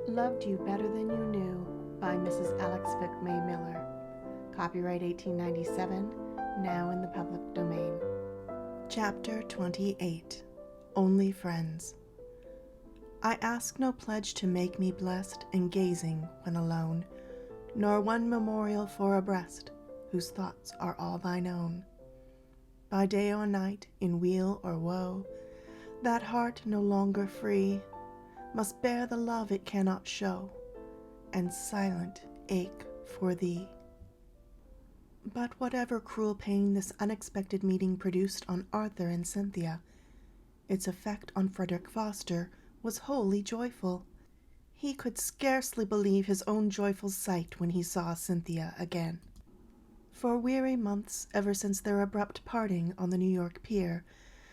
Loved You Better Than You Knew by Mrs. McVeigh Miller. Copyright 1897, now in the public domain. Chapter 28. Only Friends. I ask no pledge to make me blessed in gazing when alone, nor one memorial for a breast whose thoughts are all thine own. By day or night, in weal or woe, that heart no longer free must bear the love it cannot show, and silent ache for thee. But whatever cruel pain this unexpected meeting produced on Arthur and Cinthia, its effect on Frederick Foster was wholly joyful. He could scarcely believe his own joyful sight when he saw Cinthia again. For weary months, ever since their abrupt parting on the New York pier,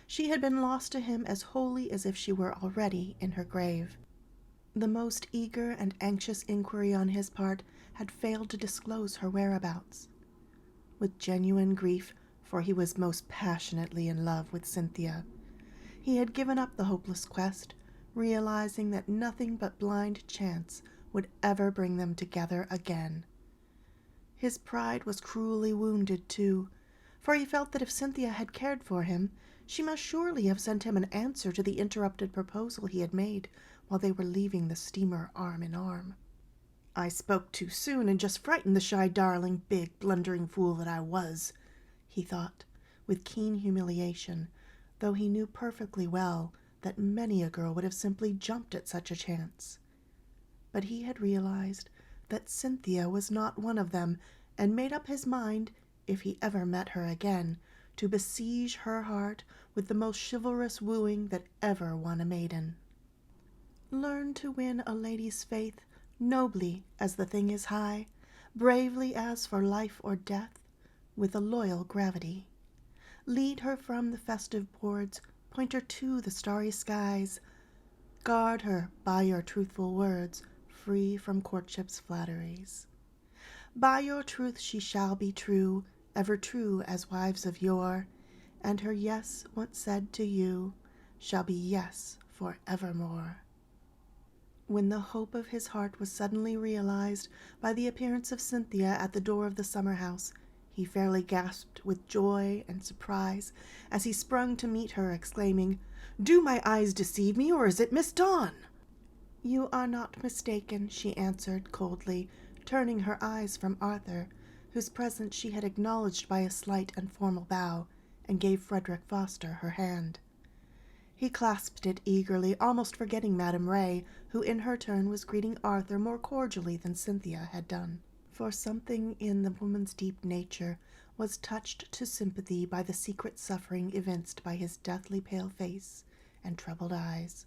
she had been lost to him as wholly as if she were already in her grave. The most eager and anxious inquiry on his part had failed to disclose her whereabouts. With genuine grief, for he was most passionately in love with Cinthia, he had given up the hopeless quest, realizing that nothing but blind chance would ever bring them together again. His pride was cruelly wounded, too, for he felt that if Cinthia had cared for him, she must surely have sent him an answer to the interrupted proposal he had made while they were leaving the steamer arm in arm. "I spoke too soon and just frightened the shy darling, big blundering fool that I was," he thought, with keen humiliation, though he knew perfectly well that many a girl would have simply jumped at such a chance. But he had realized that Cinthia was not one of them, and made up his mind, if he ever met her again, to besiege her heart with the most chivalrous wooing that ever won a maiden. Learn to win a lady's faith, nobly as the thing is high, bravely as for life or death, with a loyal gravity. Lead her from the festive boards, point her to the starry skies. Guard her by your truthful words, free from courtship's flatteries. By your truth she shall be true, ever true as wives of yore, and her yes once said to you shall be yes for evermore. When the hope of his heart was suddenly realized by the appearance of Cinthia at the door of the summer house, he fairly gasped with joy and surprise as he sprung to meet her, exclaiming, "Do my eyes deceive me, or is it Miss Dawn?" "You are not mistaken," she answered coldly, turning her eyes from Arthur, whose presence she had acknowledged by a slight and formal bow, and gave Frederick Foster her hand. He clasped it eagerly, almost forgetting Madame Ray, who in her turn was greeting Arthur more cordially than Cinthia had done. For something in the woman's deep nature was touched to sympathy by the secret suffering evinced by his deathly pale face and troubled eyes.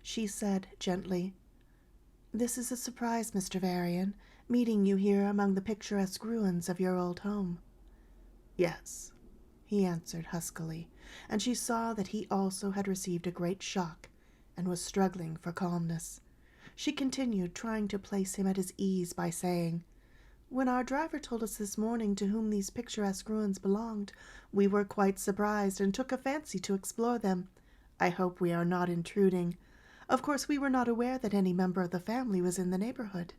She said gently, "This is a surprise, Mr. Varian, meeting you here among the picturesque ruins of your old home." "Yes," he answered huskily, and she saw that he also had received a great shock and was struggling for calmness. She continued, trying to place him at his ease by saying, "When our driver told us this morning to whom these picturesque ruins belonged, we were quite surprised and took a fancy to explore them. I hope we are not intruding. Of course, we were not aware that any member of the family was in the neighborhood."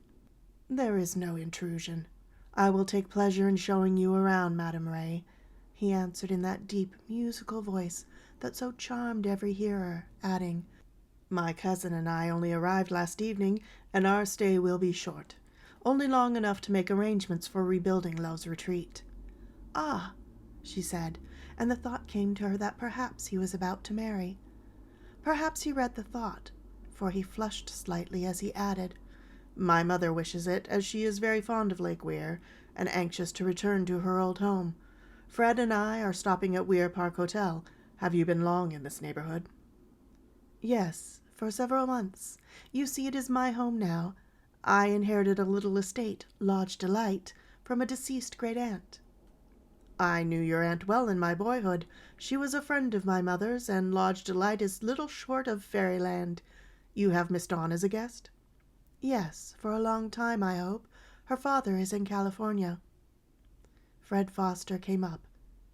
"There is no intrusion. I will take pleasure in showing you around, Madame Ray," he answered in that deep, musical voice that so charmed every hearer, adding, "My cousin and I only arrived last evening, and our stay will be short. Only long enough to make arrangements for rebuilding Love's Retreat." "Ah," she said, and the thought came to her that perhaps he was about to marry. Perhaps he read the thought, for he flushed slightly as he added, "My mother wishes it, as she is very fond of Lake Weir, and anxious to return to her old home. Fred and I are stopping at Weir Park Hotel. Have you been long in this neighborhood?" "Yes, for several months. You see, it is my home now. I inherited a little estate, Lodge Delight, from a deceased great-aunt." "I knew your aunt well in my boyhood. She was a friend of my mother's, and Lodge Delight is little short of fairyland. You have Miss Dawn as a guest?" "Yes, for a long time, I hope. Her father is in California." Fred Foster came up,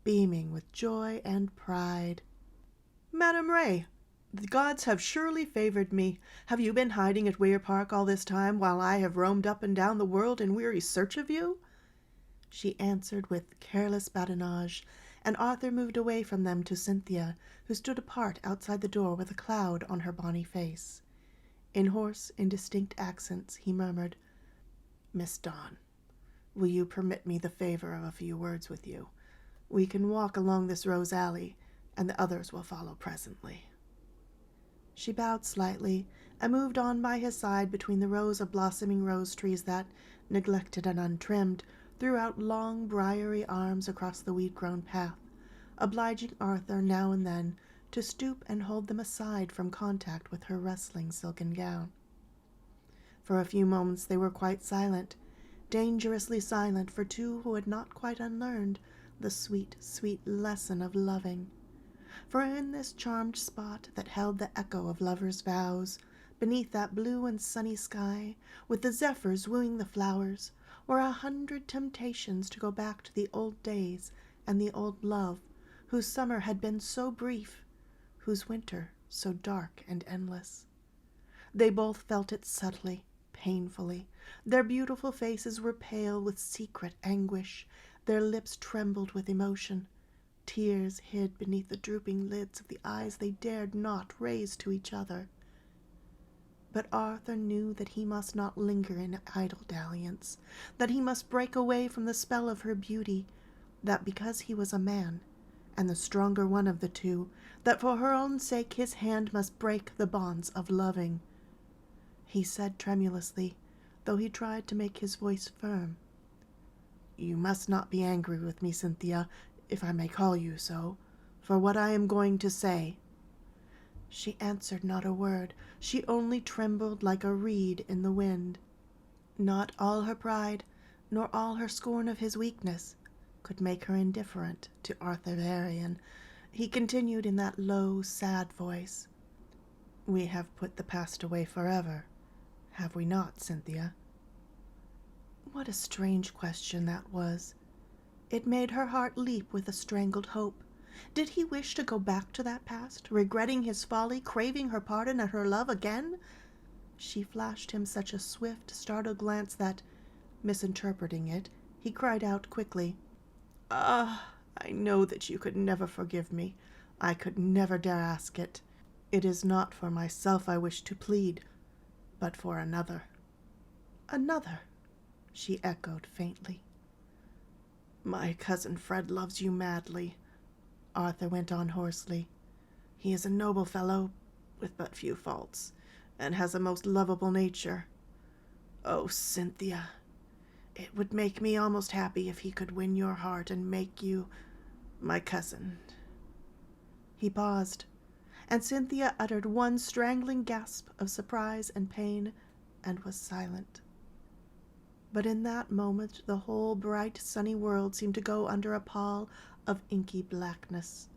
beaming with joy and pride. "Madame Ray, The gods have surely favored me. Have you been hiding at Weir Park all this time, while I have roamed up and down the world in weary search of you?" She answered with careless badinage, and Arthur moved away from them to Cinthia, who stood apart outside the door with a cloud on her bonny face. In hoarse, indistinct accents, he murmured, "Miss Dawn, will you permit me the favor of a few words with you? We can walk along this rose alley, and the others will follow presently." She bowed slightly and moved on by his side between the rows of blossoming rose trees that, neglected and untrimmed, threw out long briery arms across the weed-grown path, obliging Arthur now and then to stoop and hold them aside from contact with her rustling silken gown. For a few moments they were quite silent, dangerously silent for two who had not quite unlearned the sweet, sweet lesson of loving. For in this charmed spot that held the echo of lovers' vows, beneath that blue and sunny sky, with the zephyrs wooing the flowers, were 100 temptations to go back to the old days and the old love, whose summer had been so brief, whose winter so dark and endless. They both felt it subtly, painfully. Their beautiful faces were pale with secret anguish. Their lips trembled with emotion. Tears hid beneath the drooping lids of the eyes they dared not raise to each other. But Arthur knew that he must not linger in idle dalliance, that he must break away from the spell of her beauty, that because he was a man, and the stronger one of the two, that for her own sake his hand must break the bonds of loving. He said tremulously, though he tried to make his voice firm, "You must not be angry with me, Cinthia, if I may call you so, for what I am going to say." She answered not a word. She only trembled like a reed in the wind. Not all her pride, nor all her scorn of his weakness, could make her indifferent to Arthur Varian. He continued in that low, sad voice, "We have put the past away forever, have we not, Cinthia?" What a strange question that was. It made her heart leap with a strangled hope. Did he wish to go back to that past, regretting his folly, craving her pardon and her love again? She flashed him such a swift, startled glance that, misinterpreting it, he cried out quickly, "Ah, I know that you could never forgive me. I could never dare ask it. It is not for myself I wish to plead, but for another." "Another?" she echoed faintly. "My cousin Fred loves you madly," Arthur went on hoarsely. "He is a noble fellow, with but few faults, and has a most lovable nature. Oh, Cinthia, it would make me almost happy if he could win your heart and make you my cousin." He paused, and Cinthia uttered one strangling gasp of surprise and pain, and was silent. But in that moment the whole bright, sunny world seemed to go under a pall of inky blackness.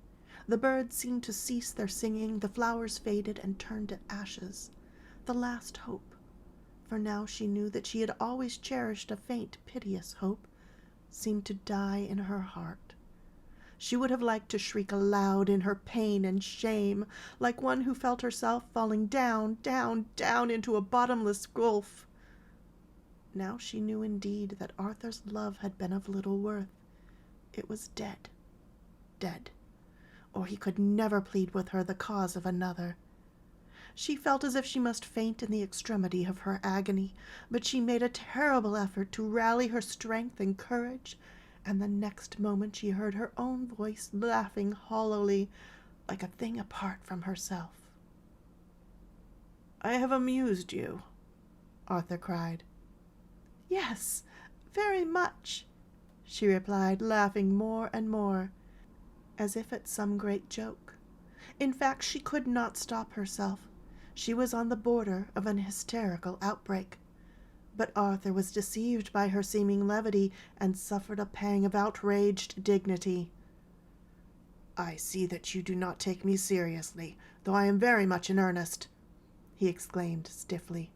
The birds seemed to cease their singing, the flowers faded and turned to ashes. The last hope, for now she knew that she had always cherished a faint, piteous hope, seemed to die in her heart. She would have liked to shriek aloud in her pain and shame, like one who felt herself falling down, down, down into a bottomless gulf. Now she knew indeed that Arthur's love had been of little worth. It was dead, dead, or he could never plead with her the cause of another. She felt as if she must faint in the extremity of her agony, but she made a terrible effort to rally her strength and courage, and the next moment she heard her own voice laughing hollowly, like a thing apart from herself. "I have amused you," Arthur cried. "Yes, very much," she replied, laughing more and more, as if at some great joke. In fact, she could not stop herself. She was on the border of an hysterical outbreak. But Arthur was deceived by her seeming levity and suffered a pang of outraged dignity. "I see that you do not take me seriously, though I am very much in earnest," he exclaimed stiffly.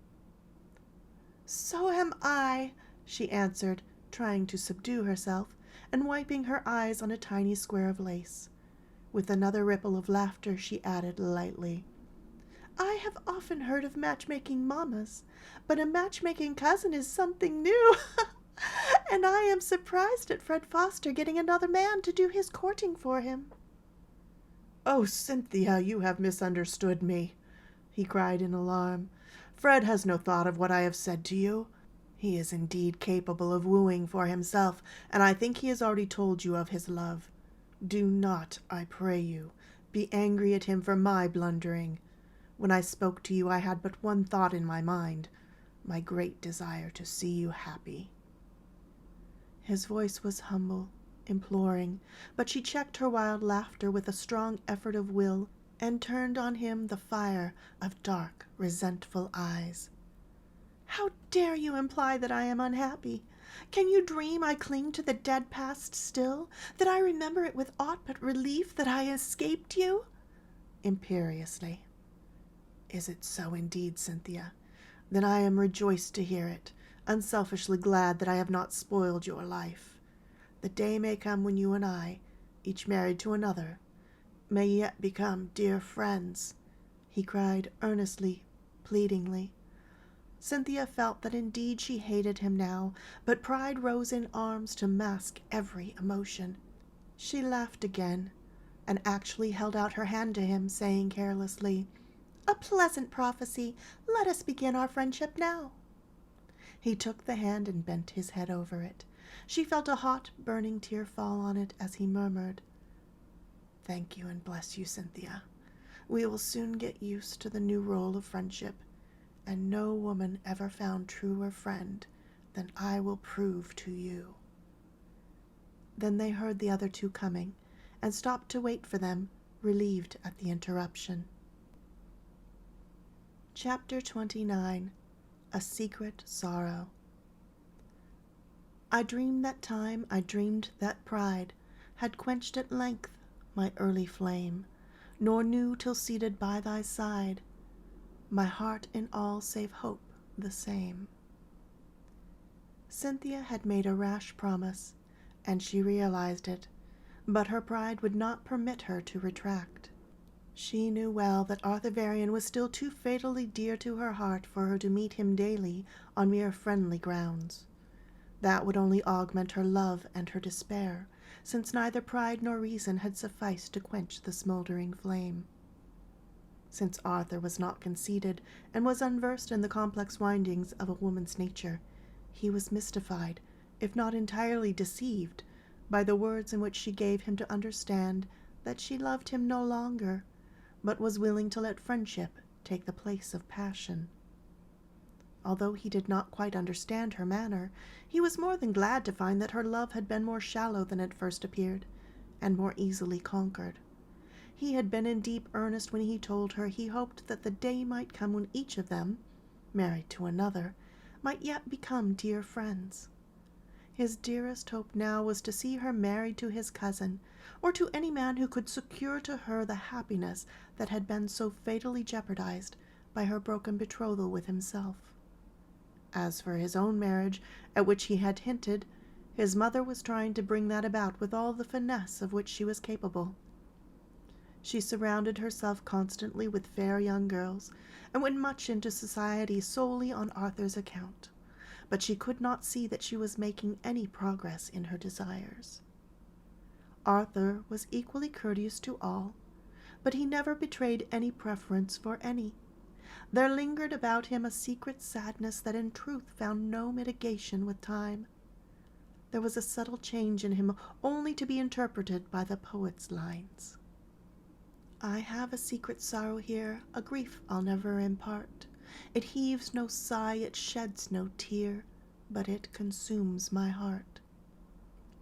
"So am I," she answered, trying to subdue herself, and wiping her eyes on a tiny square of lace. With another ripple of laughter, she added lightly, I have often heard of matchmaking mammas, but a matchmaking cousin is something new. And I am surprised at Fred Foster getting another man to do his courting for him." "Oh, Cinthia, you have misunderstood me," he cried in alarm. "Fred has no thought of what I have said to you. He is indeed capable of wooing for himself, and I think he has already told you of his love. Do not, I pray you, be angry at him for my blundering. When I spoke to you, I had but one thought in my mind, my great desire to see you happy." His voice was humble, imploring, but she checked her wild laughter with a strong effort of will and turned on him the fire of dark, resentful eyes. "How dare you imply that I am unhappy? Can you dream I cling to the dead past still, that I remember it with aught but relief that I escaped you?" Imperiously. "Is it so indeed, Cinthia? Then I am rejoiced to hear it, unselfishly glad that I have not spoiled your life. The day may come when you and I, each married to another, may yet become dear friends," he cried earnestly, pleadingly. Cinthia felt that indeed she hated him now, but pride rose in arms to mask every emotion. She laughed again, and actually held out her hand to him, saying carelessly, "A pleasant prophecy. Let us begin our friendship now." He took the hand and bent his head over it. She felt a hot, burning tear fall on it as he murmured, "Thank you and bless you, Cinthia. We will soon get used to the new role of friendship, and no woman ever found truer friend than I will prove to you." Then they heard the other two coming, and stopped to wait for them, relieved at the interruption. Chapter 29. A Secret Sorrow. I dreamed that time, I dreamed that pride had quenched at length my early flame, nor knew till seated by thy side, my heart in all save hope the same. Cinthia had made a rash promise, and she realized it, but her pride would not permit her to retract. She knew well that Arthur Varian was still too fatally dear to her heart for her to meet him daily on mere friendly grounds. That would only augment her love and her despair, since neither pride nor reason had sufficed to quench the smoldering flame. Since Arthur was not conceited and was unversed in the complex windings of a woman's nature, he was mystified, if not entirely deceived, by the words in which she gave him to understand that she loved him no longer, but was willing to let friendship take the place of passion. Although he did not quite understand her manner, he was more than glad to find that her love had been more shallow than it first appeared, and more easily conquered. He had been in deep earnest when he told her he hoped that the day might come when each of them, married to another, might yet become dear friends. His dearest hope now was to see her married to his cousin, or to any man who could secure to her the happiness that had been so fatally jeopardized by her broken betrothal with himself. As for his own marriage, at which he had hinted, his mother was trying to bring that about with all the finesse of which she was capable. She surrounded herself constantly with fair young girls, and went much into society solely on Arthur's account, but she could not see that she was making any progress in her desires. Arthur was equally courteous to all, but he never betrayed any preference for any. There lingered about him a secret sadness that in truth found no mitigation with time. There was a subtle change in him only to be interpreted by the poet's lines. "I have a secret sorrow here, a grief I'll never impart. It heaves no sigh, it sheds no tear, but it consumes my heart."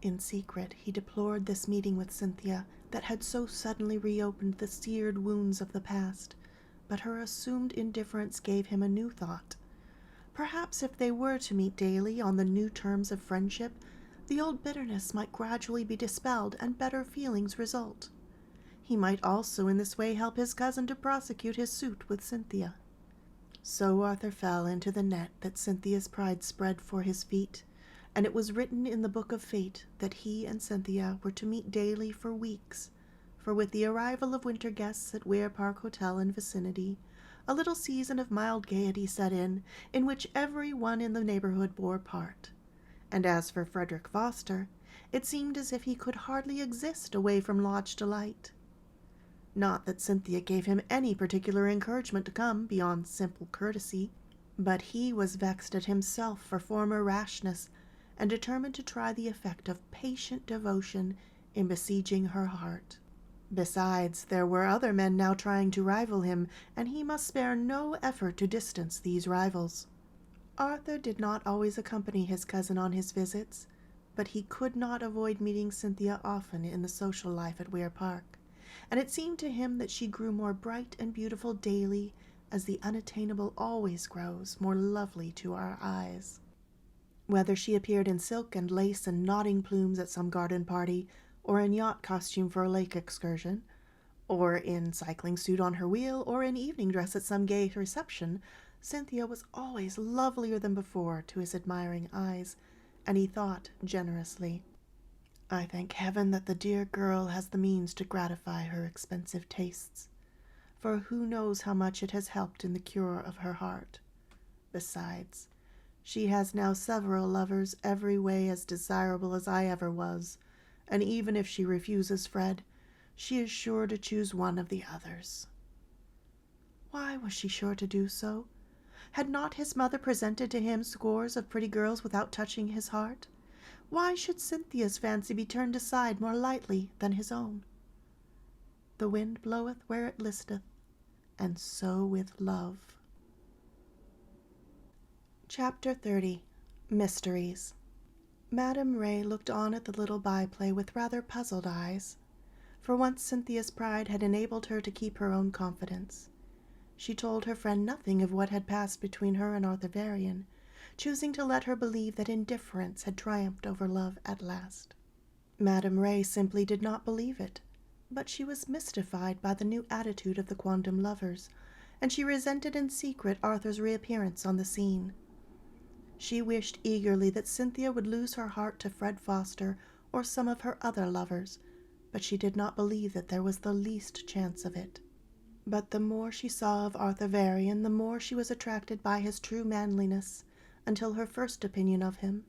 In secret he deplored this meeting with Cinthia that had so suddenly reopened the seared wounds of the past, but her assumed indifference gave him a new thought. Perhaps if they were to meet daily on the new terms of friendship, the old bitterness might gradually be dispelled and better feelings result. He might also in this way help his cousin to prosecute his suit with Cinthia. So Arthur fell into the net that Cynthia's pride spread for his feet, and it was written in the book of fate that he and Cinthia were to meet daily for weeks, for with the arrival of winter guests at Weir Park Hotel and vicinity, a little season of mild gaiety set in which every one in the neighborhood bore part. And as for Frederick Foster, it seemed as if he could hardly exist away from Lodge Delight. Not that Cinthia gave him any particular encouragement to come beyond simple courtesy, but he was vexed at himself for former rashness, and determined to try the effect of patient devotion in besieging her heart. Besides, there were other men now trying to rival him, and he must spare no effort to distance these rivals. Arthur did not always accompany his cousin on his visits, but he could not avoid meeting Cinthia often in the social life at Weir Park, and it seemed to him that she grew more bright and beautiful daily, as the unattainable always grows more lovely to our eyes. Whether she appeared in silk and lace and nodding plumes at some garden party, or in yacht costume for a lake excursion, or in cycling suit on her wheel, or in evening dress at some gay reception, Cinthia was always lovelier than before to his admiring eyes, and he thought generously, "I thank heaven that the dear girl has the means to gratify her expensive tastes, for who knows how much it has helped in the cure of her heart. Besides, she has now several lovers every way as desirable as I ever was, and even if she refuses Fred, she is sure to choose one of the others." Why was she sure to do so? Had not his mother presented to him scores of pretty girls without touching his heart? Why should Cynthia's fancy be turned aside more lightly than his own? The wind bloweth where it listeth, and so with love. Chapter 30. Mysteries. Madame Ray looked on at the little byplay with rather puzzled eyes. For once Cynthia's pride had enabled her to keep her own confidence. She told her friend nothing of what had passed between her and Arthur Varian, choosing to let her believe that indifference had triumphed over love at last. Madame Ray simply did not believe it, but she was mystified by the new attitude of the quondam lovers, and she resented in secret Arthur's reappearance on the scene. She wished eagerly that Cinthia would lose her heart to Fred Foster or some of her other lovers, but she did not believe that there was the least chance of it. But the more she saw of Arthur Varian, the more she was attracted by his true manliness, until her first opinion of him,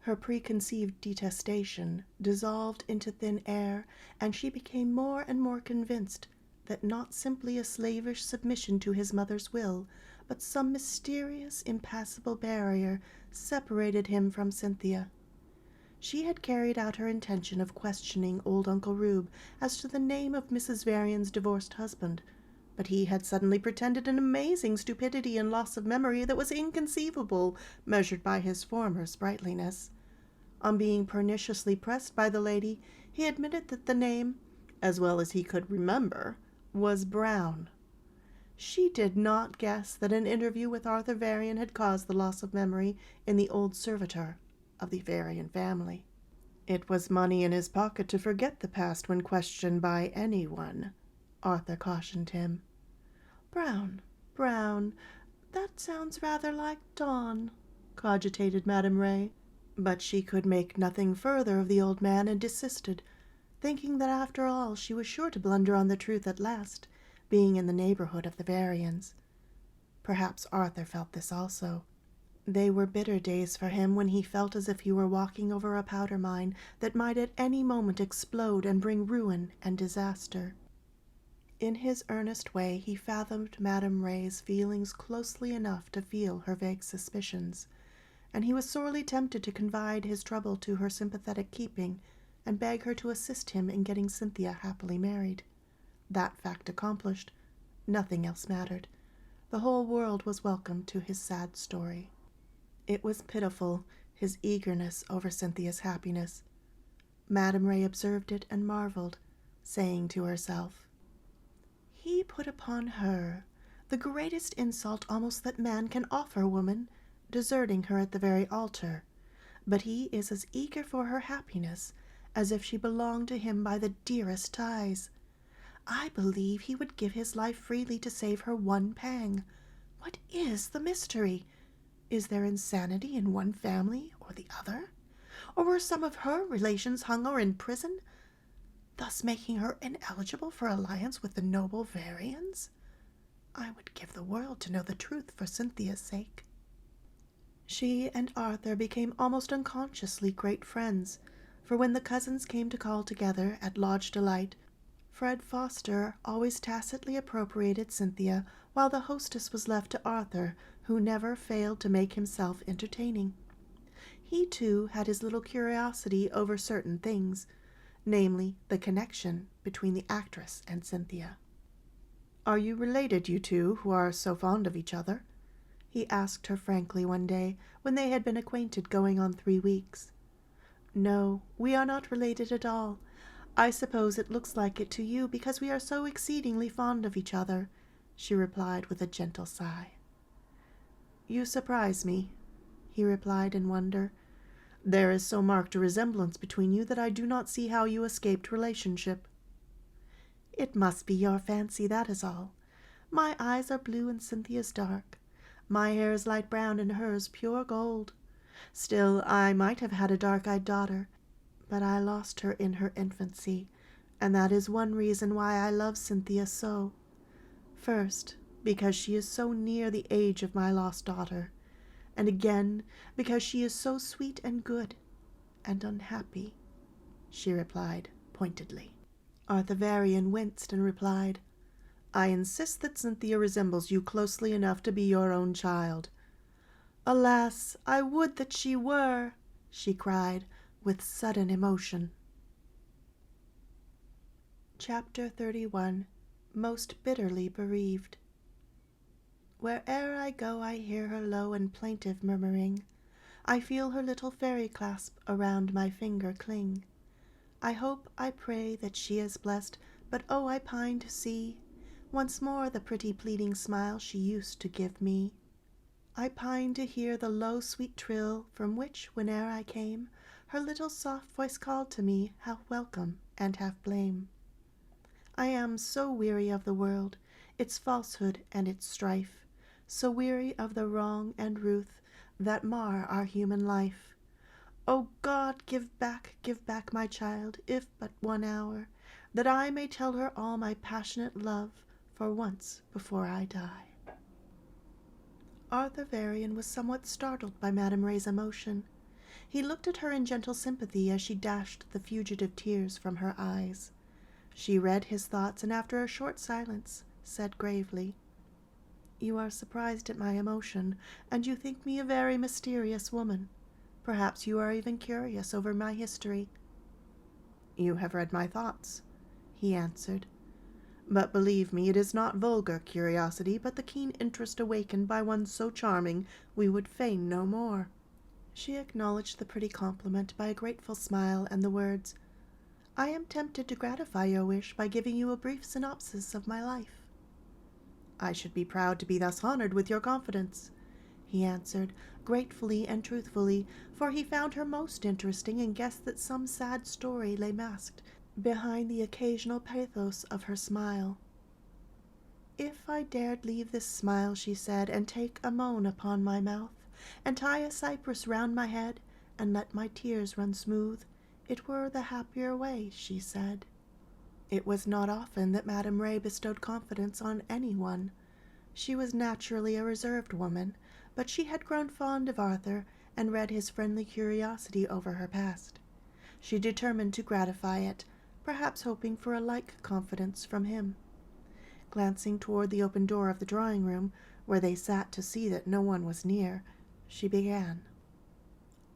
her preconceived detestation, dissolved into thin air, and she became more and more convinced that not simply a slavish submission to his mother's will, but some mysterious, impassable barrier separated him from Cinthia. She had carried out her intention of questioning old Uncle Rube as to the name of Mrs. Varian's divorced husband, but he had suddenly pretended an amazing stupidity and loss of memory that was inconceivable, measured by his former sprightliness. On being perniciously pressed by the lady, he admitted that the name, as well as he could remember, was Brown. She did not guess that an interview with Arthur Varian had caused the loss of memory in the old servitor of the Varian family. It was money in his pocket to forget the past when questioned by anyone, Arthur cautioned him. Brown, that sounds rather like Dawn, cogitated Madame Ray, but she could make nothing further of the old man and desisted, thinking that after all she was sure to blunder on the truth at last, being in the neighborhood of the Varians. Perhaps Arthur felt this also. They were bitter days for him when he felt as if he were walking over a powder mine that might at any moment explode and bring ruin and disaster. In his earnest way he fathomed Madame Ray's feelings closely enough to feel her vague suspicions, and he was sorely tempted to confide his trouble to her sympathetic keeping and beg her to assist him in getting Cinthia happily married. That fact accomplished, nothing else mattered. The whole world was welcome to his sad story. It was pitiful, his eagerness over Cynthia's happiness. Madame Ray observed it and marveled, saying to herself, "He put upon her the greatest insult almost that man can offer woman, deserting her at the very altar, but he is as eager for her happiness as if she belonged to him by the dearest ties. I believe he would give his life freely to save her one pang. What is the mystery? Is there insanity in one family or the other? Or were some of her relations hung or in prison, thus making her ineligible for alliance with the noble Varians? I would give the world to know the truth for Cynthia's sake. She and Arthur became almost unconsciously great friends, for when the cousins came to call together at Lodge Delight, Fred Foster always tacitly appropriated Cynthia, while the hostess was left to Arthur, who never failed to make himself entertaining. He, too, had his little curiosity over certain things, namely the connection between the actress and Cynthia. "Are you related, you two, who are so fond of each other?" he asked her frankly one day, when they had been acquainted going on 3 weeks. "No, we are not related at all. I suppose it looks like it to you because we are so exceedingly fond of each other," she replied with a gentle sigh. "You surprise me," he replied in wonder. "There is so marked a resemblance between you that I do not see how you escaped relationship." "It must be your fancy, that is all. My eyes are blue and Cynthia's dark. My hair is light brown and hers pure gold. Still, I might have had a dark-eyed daughter, but I lost her in her infancy, and that is one reason why I love Cynthia so. First, because she is so near the age of my lost daughter, and again, because she is so sweet and good and unhappy," she replied pointedly. Arthur Varian winced and replied, "I insist that Cynthia resembles you closely enough to be your own child." "Alas, I would that she were!" she cried with sudden emotion. Chapter 31. Most Bitterly Bereaved. Where'er I go I hear her low and plaintive murmuring. I feel her little fairy clasp around my finger cling. I hope, I pray that she is blessed, but oh, I pine to see once more the pretty pleading smile she used to give me. I pine to hear the low sweet trill from which, whene'er I came, her little soft voice called to me, half welcome and half blame. I am so weary of the world, its falsehood and its strife, so weary of the wrong and ruth that mar our human life. O God, give back my child, if but 1 hour, that I may tell her all my passionate love for once before I die. Arthur Varian was somewhat startled by Madame Ray's emotion. He looked at her in gentle sympathy as she dashed the fugitive tears from her eyes. She read his thoughts, and after a short silence said gravely, "You are surprised at my emotion, and you think me a very mysterious woman. Perhaps you are even curious over my history." "You have read my thoughts," he answered. "But believe me, it is not vulgar curiosity, but the keen interest awakened by one so charming we would fain know more." She acknowledged the pretty compliment by a grateful smile and the words, "I am tempted to gratify your wish by giving you a brief synopsis of my life." "I should be proud to be thus honored with your confidence," he answered, gratefully and truthfully, for he found her most interesting and guessed that some sad story lay masked behind the occasional pathos of her smile. "If I dared leave this smile," she said, "and take a moan upon my mouth, and tie a cypress round my head, and let my tears run smooth, it were the happier way," she said. It was not often that Madame Ray bestowed confidence on any one. She was naturally a reserved woman, but she had grown fond of Arthur and read his friendly curiosity over her past. She determined to gratify it, perhaps hoping for a like confidence from him. Glancing toward the open door of the drawing-room, where they sat to see that no one was near, she began.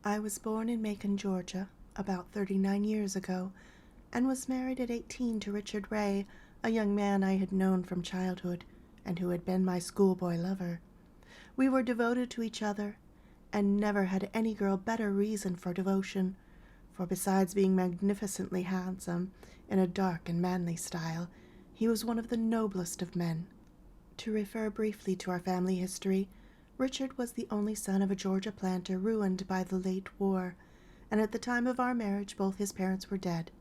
"I was born in Macon, Georgia, about 39 years ago, and was married at 18 to Richard Ray, a young man I had known from childhood, and who had been my schoolboy lover. We were devoted to each other, and never had any girl better reason for devotion, for besides being magnificently handsome, in a dark and manly style, he was one of the noblest of men. To refer briefly to our family history, Richard was the only son of a Georgia planter ruined by the late war, and at the time of our marriage both his parents were dead,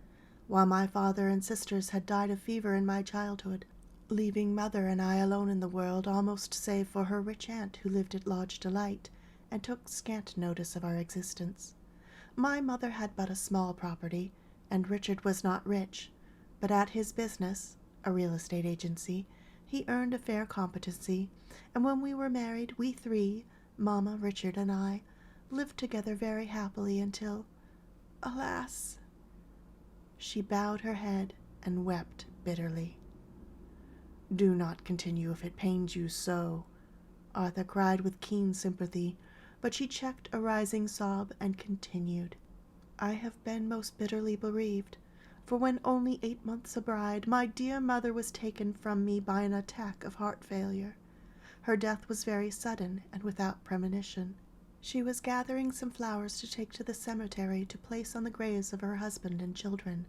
while my father and sisters had died of fever in my childhood, leaving Mother and I alone in the world, almost save for her rich aunt who lived at Lodge Delight, and took scant notice of our existence. My mother had but a small property, and Richard was not rich, but at his business, a real estate agency, He earned a fair competency, and when we were married, we three, Mamma, Richard, and I, lived together very happily until, alas!" She bowed her head and wept bitterly. "Do not continue if it pains you so," Arthur cried with keen sympathy, but she checked a rising sob and continued. "I have been most bitterly bereaved, for when only 8 months a bride, my dear mother was taken from me by an attack of heart failure. Her death was very sudden and without premonition. She was gathering some flowers to take to the cemetery to place on the graves of her husband and children,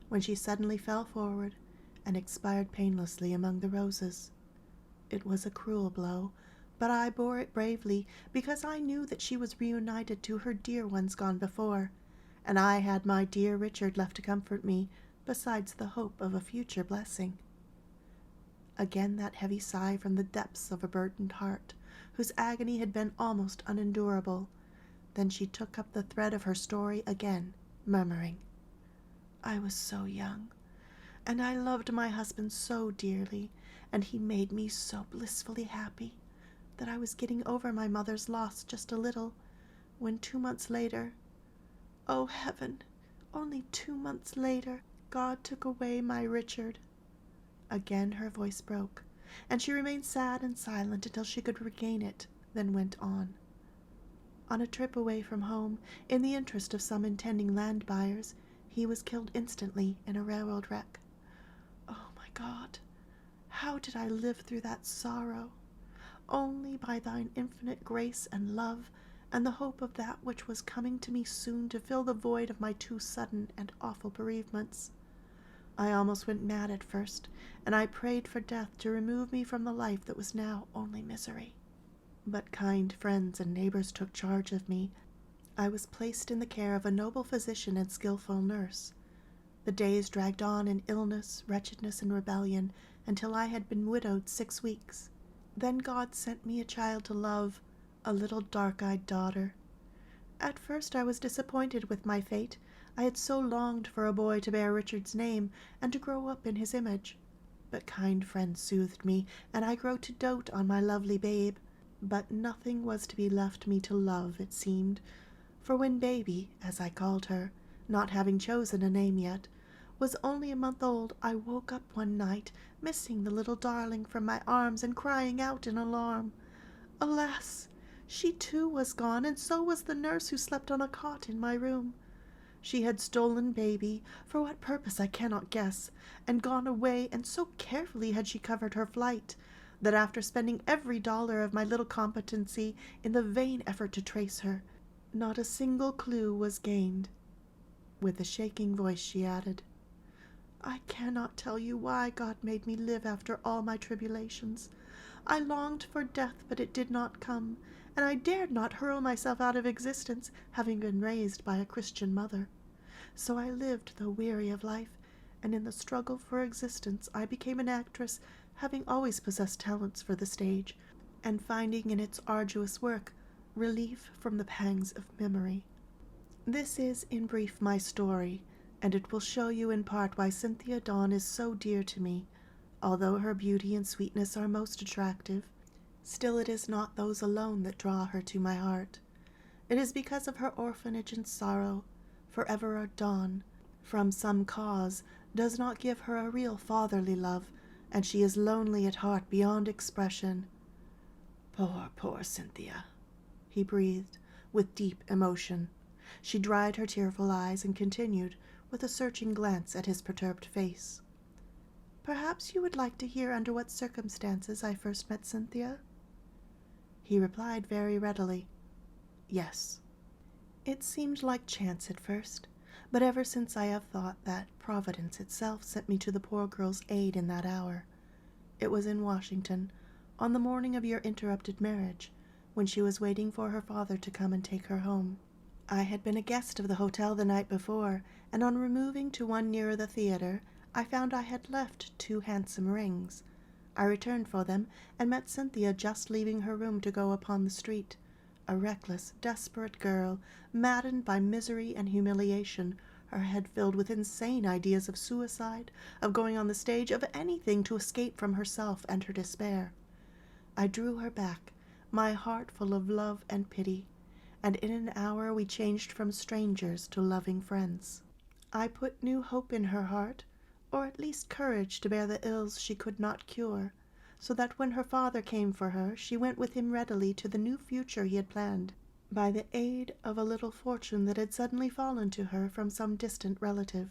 when she suddenly fell forward and expired painlessly among the roses. It was a cruel blow, but I bore it bravely because I knew that she was reunited to her dear ones gone before, and I had my dear Richard left to comfort me, besides the hope of a future blessing." Again that heavy sigh from the depths of a burdened heart, whose agony had been almost unendurable. Then she took up the thread of her story again, murmuring, "I was so young, and I loved my husband so dearly, and he made me so blissfully happy, that I was getting over my mother's loss just a little, when 2 months later, oh heaven, only 2 months later, God took away my Richard." Again her voice broke, and she remained sad and silent until she could regain it, then went on. "On a trip away from home, in the interest of some intending land buyers, he was killed instantly in a railroad wreck. Oh, my God, how did I live through that sorrow? Only by thine infinite grace and love, and the hope of that which was coming to me soon to fill the void of my 2 sudden and awful bereavements. I almost went mad at first, and I prayed for death to remove me from the life that was now only misery. But kind friends and neighbors took charge of me. I was placed in the care of a noble physician and skillful nurse. The days dragged on in illness, wretchedness, and rebellion, until I had been widowed 6 weeks. Then God sent me a child to love, a little dark-eyed daughter. At first I was disappointed with my fate. I had so longed for a boy to bear Richard's name and to grow up in his image. But kind friends soothed me, and I grew to dote on my lovely babe. But nothing was to be left me to love, it seemed, for when baby, as I called her, not having chosen a name yet, was only a month old, I woke up one night, missing the little darling from my arms and crying out in alarm. Alas! She too was gone, and so was the nurse who slept on a cot in my room. She had stolen baby, for what purpose I cannot guess, and gone away, and so carefully had she covered her flight, that after spending every dollar of my little competency in the vain effort to trace her, not a single clue was gained. With a shaking voice she added, "I cannot tell you why God made me live after all my tribulations. I longed for death, but it did not come, and I dared not hurl myself out of existence, having been raised by a Christian mother. So I lived, though weary of life, and in the struggle for existence I became an actress, having always possessed talents for the stage, and finding in its arduous work relief from the pangs of memory. This is, in brief, my story, and it will show you in part why Cinthia Dawn is so dear to me. Although her beauty and sweetness are most attractive, still it is not those alone that draw her to my heart. It is because of her orphanage and sorrow, forever a Dawn, from some cause, does not give her a real fatherly love, and she is lonely at heart beyond expression." "Poor, poor Cinthia," he breathed, with deep emotion. She dried her tearful eyes and continued, with a searching glance at his perturbed face. "Perhaps you would like to hear under what circumstances I first met Cinthia?" He replied very readily, "Yes." "It seemed like chance at first, but ever since I have thought that Providence itself sent me to the poor girl's aid in that hour. It was in Washington, on the morning of your interrupted marriage, when she was waiting for her father to come and take her home. I had been a guest of the hotel the night before, and on removing to one nearer the theater, I found I had left 2 handsome rings. I returned for them, and met Cinthia just leaving her room to go upon the street, a reckless, desperate girl, maddened by misery and humiliation, her head filled with insane ideas of suicide, of going on the stage, of anything to escape from herself and her despair. I drew her back, my heart full of love and pity, and in an hour we changed from strangers to loving friends. I put new hope in her heart, or at least courage to bear the ills she could not cure, so that when her father came for her, she went with him readily to the new future he had planned, by the aid of a little fortune that had suddenly fallen to her from some distant relative.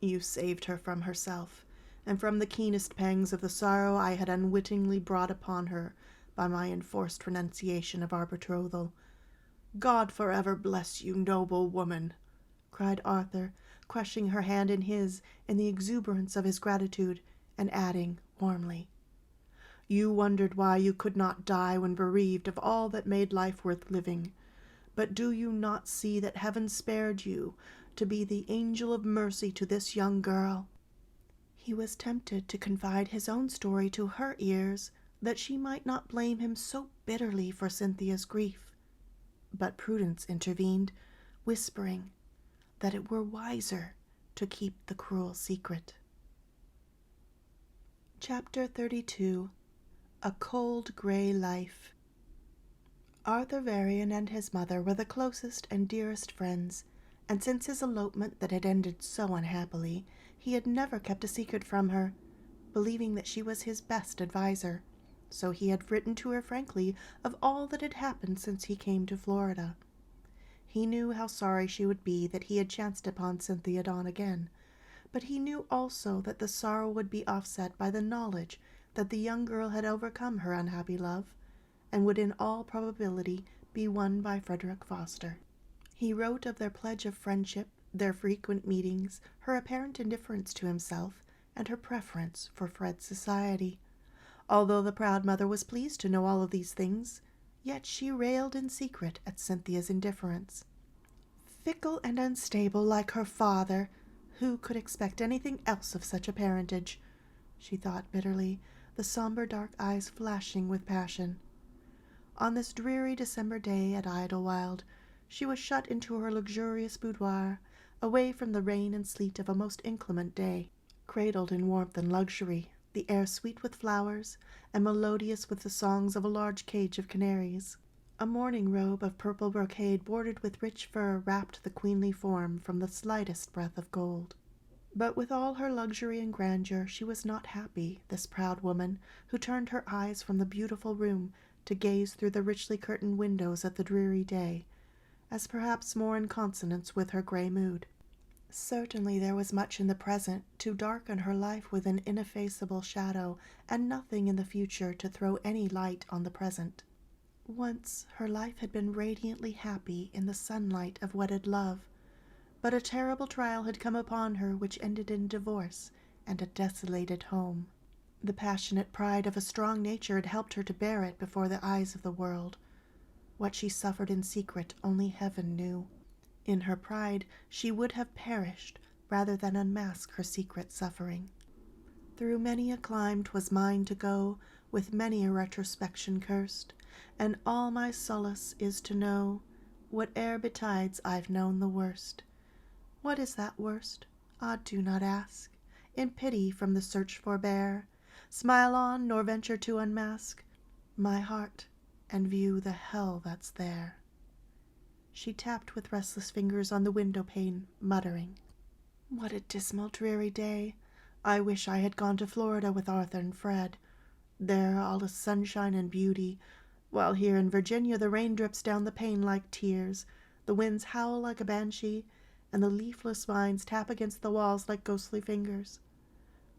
You saved her from herself, and from the keenest pangs of the sorrow I had unwittingly brought upon her by my enforced renunciation of our betrothal. God forever bless you, noble woman, cried Arthur, crushing her hand in his in the exuberance of his gratitude, and adding warmly, You wondered why you could not die when bereaved of all that made life worth living. But do you not see that heaven spared you to be the angel of mercy to this young girl? He was tempted to confide his own story to her ears, that she might not blame him so bitterly for Cynthia's grief. But Prudence intervened, whispering that it were wiser to keep the cruel secret. Chapter 32. A Cold Grey Life. Arthur Varian and his mother were the closest and dearest friends, and since his elopement that had ended so unhappily, he had never kept a secret from her, believing that she was his best adviser, so he had written to her frankly of all that had happened since he came to Florida. He knew how sorry she would be that he had chanced upon Cinthia Dawn again, but he knew also that the sorrow would be offset by the knowledge that the young girl had overcome her unhappy love, and would in all probability be won by Frederick Foster. He wrote of their pledge of friendship, their frequent meetings, her apparent indifference to himself, and her preference for Fred's society. Although the proud mother was pleased to know all of these things, yet she railed in secret at Cynthia's indifference. Fickle and unstable like her father, who could expect anything else of such a parentage? She thought bitterly, the somber dark eyes flashing with passion. On this dreary December day at Idlewild, she was shut into her luxurious boudoir, away from the rain and sleet of a most inclement day, cradled in warmth and luxury, the air sweet with flowers, and melodious with the songs of a large cage of canaries. A mourning robe of purple brocade bordered with rich fur wrapped the queenly form from the slightest breath of gold. But with all her luxury and grandeur, she was not happy, this proud woman, who turned her eyes from the beautiful room to gaze through the richly curtained windows at the dreary day, as perhaps more in consonance with her grey mood. Certainly there was much in the present to darken her life with an ineffaceable shadow, and nothing in the future to throw any light on the present. Once her life had been radiantly happy in the sunlight of wedded love, but a terrible trial had come upon her which ended in divorce and a desolated home. The passionate pride of a strong nature had helped her to bear it before the eyes of the world. What she suffered in secret only heaven knew. In her pride she would have perished rather than unmask her secret suffering. Through many a clime 'twas mine to go, with many a retrospection cursed, and all my solace is to know, whate'er betides I've known the worst. What is that worst? Ah, do not ask. In pity from the search forbear. Smile on, nor venture to unmask my heart, and view the hell that's there. She tapped with restless fingers on the window-pane, muttering, What a dismal, dreary day. I wish I had gone to Florida with Arthur and Fred. There all is sunshine and beauty, while here in Virginia the rain drips down the pane like tears, the winds howl like a banshee, and the leafless vines tap against the walls like ghostly fingers.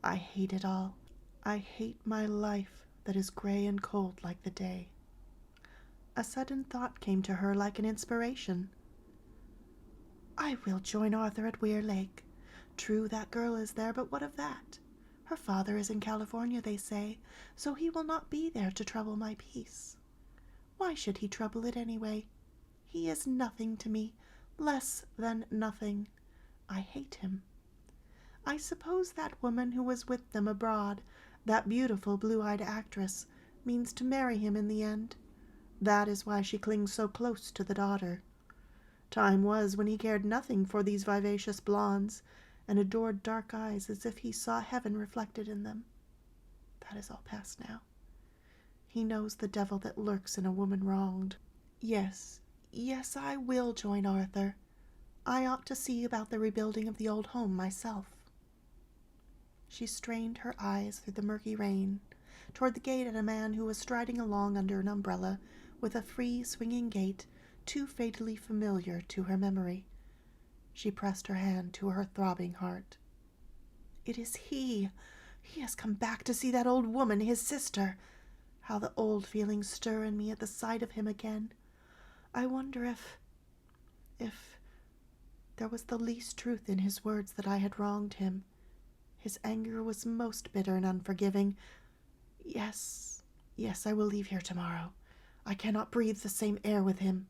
I hate it all. I hate my life that is gray and cold like the day. A sudden thought came to her like an inspiration. I will join Arthur at Weir Lake. True, that girl is there, but what of that? Her father is in California, they say, so he will not be there to trouble my peace. Why should he trouble it anyway? He is nothing to me, less than nothing. I hate him. I suppose that woman who was with them abroad, that beautiful blue-eyed actress, means to marry him in the end. That is why she clings so close to the daughter. Time was when he cared nothing for these vivacious blondes, and adored dark eyes as if he saw heaven reflected in them. That is all past now. He knows the devil that lurks in a woman wronged. Yes, I will join Arthur. I ought to see about the rebuilding of the old home myself. She strained her eyes through the murky rain, toward the gate at a man who was striding along under an umbrella with a free, swinging gait too fatally familiar to her memory. She pressed her hand to her throbbing heart. It is he! He has come back to see that old woman, his sister. How the old feelings stir in me at the sight of him again. I wonder if there was the least truth in his words that I had wronged him. His anger was most bitter and unforgiving. Yes, I will leave here tomorrow. I cannot breathe the same air with him.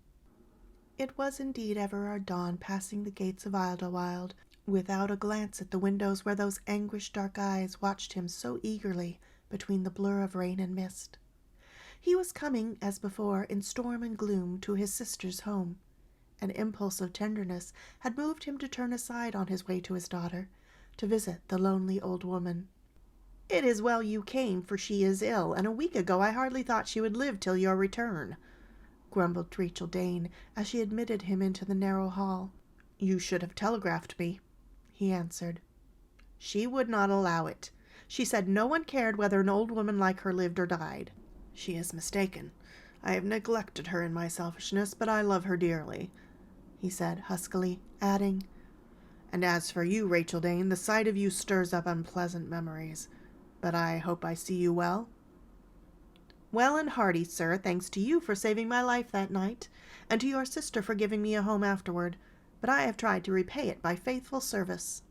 It was indeed Everard Dawn passing the gates of Idlewild, without a glance at the windows where those anguished dark eyes watched him so eagerly between the blur of rain and mist. He was coming, as before, in storm and gloom to his sister's home. An impulse of tenderness had moved him to turn aside on his way to his daughter, to visit the lonely old woman. "It is well you came, for she is ill, and a week ago I hardly thought she would live till your return," grumbled Rachel Dane as she admitted him into the narrow hall. "You should have telegraphed me," he answered. "She would not allow it. She said no one cared whether an old woman like her lived or died. She is mistaken. I have neglected her in my selfishness, but I love her dearly," he said huskily, adding, "And as for you, Rachel Dane, the sight of you stirs up unpleasant memories. But I hope I see you well?" "Well and hearty, sir, thanks to you for saving my life that night, and to your sister for giving me a home afterward, but I have tried to repay it by faithful service,"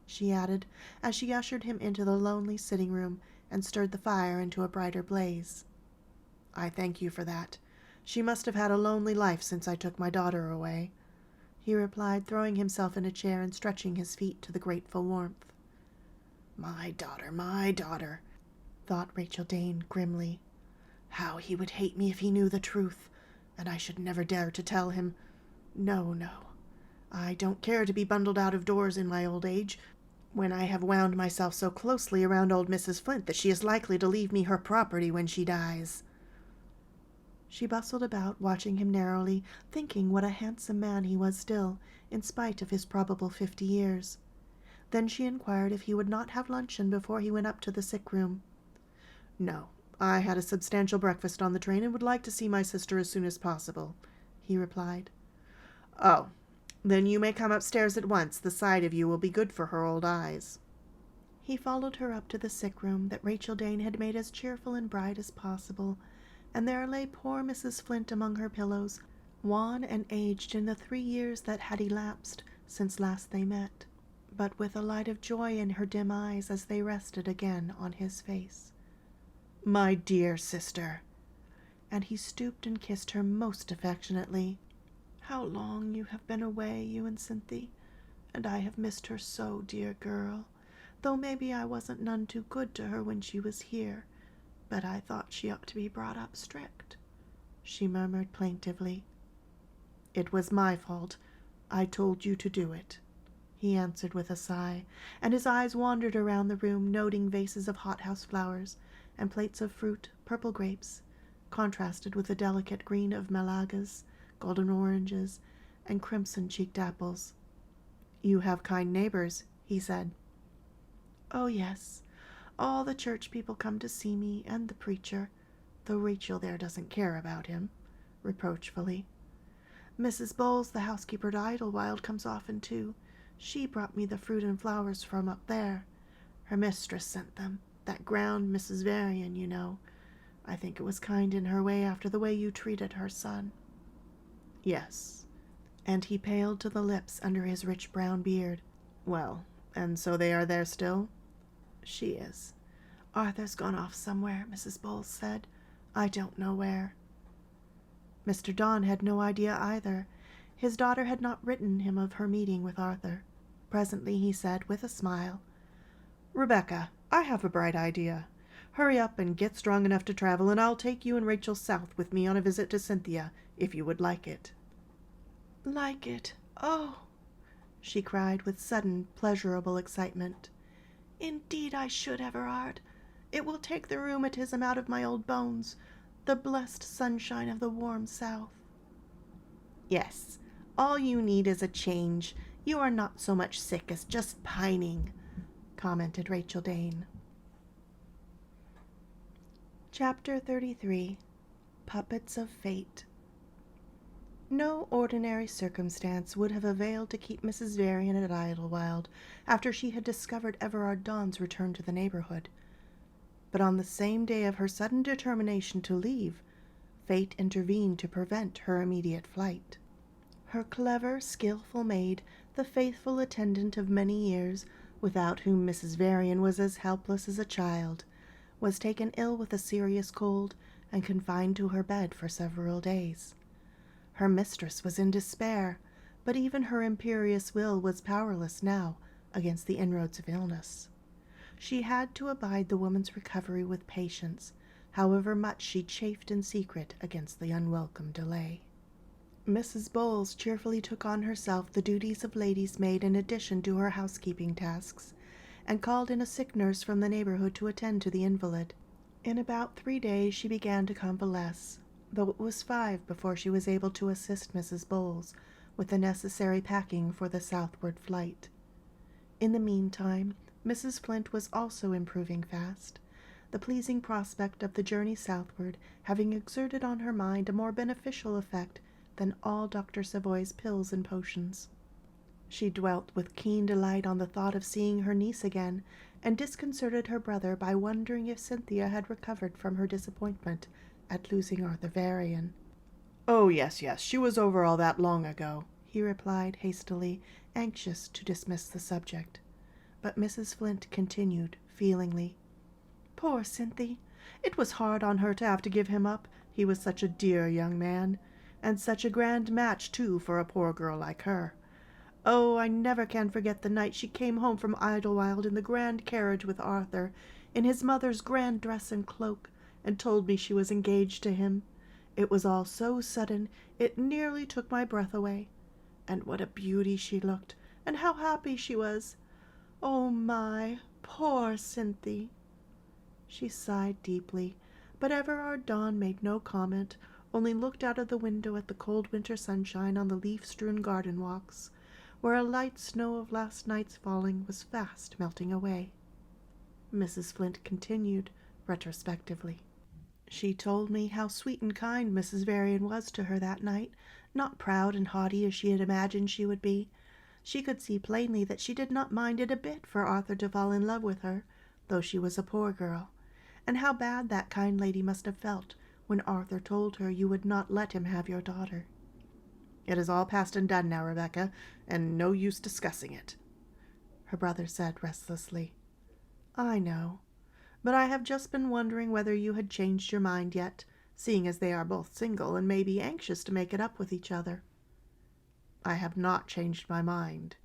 she added, as she ushered him into the lonely sitting room and stirred the fire into a brighter blaze. "I thank you for that. She must have had a lonely life since I took my daughter away," he replied, throwing himself in a chair and stretching his feet to the grateful warmth. My daughter, thought Rachel Dane grimly. How he would hate me if he knew the truth, and I should never dare to tell him. No, I don't care to be bundled out of doors in my old age, when I have wound myself so closely around old Mrs. Flint that she is likely to leave me her property when she dies. She bustled about, watching him narrowly, thinking what a handsome man he was still, in spite of his probable 50 years. Then she inquired if he would not have luncheon before he went up to the sick room. "No, I had a substantial breakfast on the train and would like to see my sister as soon as possible," he replied. "Oh, then you may come upstairs at once. The sight of you will be good for her old eyes." He followed her up to the sick room that Rachel Dane had made as cheerful and bright as possible, and there lay poor Mrs. Flint among her pillows, wan and aged in the 3 years that had elapsed since last they met, but with a light of joy in her dim eyes as they rested again on his face. "My dear sister," and he stooped and kissed her most affectionately. "How long you have been away, you and Cinthia, and I have missed her so, dear girl, though maybe I wasn't none too good to her when she was here, but I thought she ought to be brought up strict," she murmured plaintively. "It was my fault. I told you to do it," he answered with a sigh, and his eyes wandered around the room, noting vases of hothouse flowers and plates of fruit, purple grapes, contrasted with the delicate green of malagas, golden oranges, and crimson-cheeked apples. "You have kind neighbors," he said. "Oh, yes. All the church people come to see me, and the preacher, though Rachel there doesn't care about him," reproachfully. "Mrs. Bowles, the housekeeper at Idlewild, comes often, too. She brought me the fruit and flowers from up there. Her mistress sent them, that ground Mrs. Varian, you know. I think it was kind in her way after the way you treated her son." "Yes," and he paled to the lips under his rich brown beard. "Well, and so they are there still?" "She is. Arthur's gone off somewhere, Mrs. Bowles said. I don't know where." Mr. Dawn had no idea either. His daughter had not written him of her meeting with Arthur. Presently he said, with a smile, "Rebecca, I have a bright idea. Hurry up and get strong enough to travel, and I'll take you and Rachel south with me on a visit to Cinthia, if you would like it." Like it. Oh!" she cried with sudden, pleasurable excitement. "Indeed I should, Everard. It will take the rheumatism out of my old bones, the blessed sunshine of the warm south." "Yes, all you need is a change. You are not so much sick as just pining," commented Rachel Dane. Chapter 33. Puppets of Fate. No ordinary circumstance would have availed to keep Mrs. Varian at Idlewild after she had discovered Everard Dawn's return to the neighborhood. But on the same day of her sudden determination to leave, fate intervened to prevent her immediate flight. Her clever, skilful maid, the faithful attendant of many years, without whom Mrs. Varian was as helpless as a child, was taken ill with a serious cold and confined to her bed for several days. Her mistress was in despair, but even her imperious will was powerless now against the inroads of illness. She had to abide the woman's recovery with patience, however much she chafed in secret against the unwelcome delay. Mrs. Bowles cheerfully took on herself the duties of lady's maid in addition to her housekeeping tasks, and called in a sick nurse from the neighborhood to attend to the invalid. In about 3 days she began to convalesce, though it was 5 before she was able to assist Mrs. Bowles with the necessary packing for the southward flight. In the meantime, Mrs. Flint was also improving fast, the pleasing prospect of the journey southward having exerted on her mind a more beneficial effect than all Dr. Savoy's pills and potions. She dwelt with keen delight on the thought of seeing her niece again, and disconcerted her brother by wondering if Cinthia had recovered from her disappointment at losing Arthur Varian. "Oh, yes, she was over all that long ago," he replied hastily, anxious to dismiss the subject. But Mrs. Flint continued, feelingly, "Poor Cynthia! It was hard on her to have to give him up. He was such a dear young man, and such a grand match, too, for a poor girl like her. Oh, I never can forget the night she came home from Idlewild in the grand carriage with Arthur, in his mother's grand dress and cloak, and told me she was engaged to him. It was all so sudden, it nearly took my breath away. And what a beauty she looked, and how happy she was. Oh my, poor Cynthia!" She sighed deeply, but Everard Dawn made no comment, only looked out of the window at the cold winter sunshine on the leaf-strewn garden walks, where a light snow of last night's falling was fast melting away. Mrs. Flint continued, retrospectively, "She told me how sweet and kind Mrs. Varian was to her that night, not proud and haughty as she had imagined she would be. She could see plainly that she did not mind it a bit for Arthur to fall in love with her, though she was a poor girl, and how bad that kind lady must have felt when Arthur told her you would not let him have your daughter." "It is all past and done now, Rebecca, and no use discussing it," her brother said restlessly. "I know, but I have just been wondering whether you had changed your mind yet, seeing as they are both single and may be anxious to make it up with each other." "I have not changed my mind,"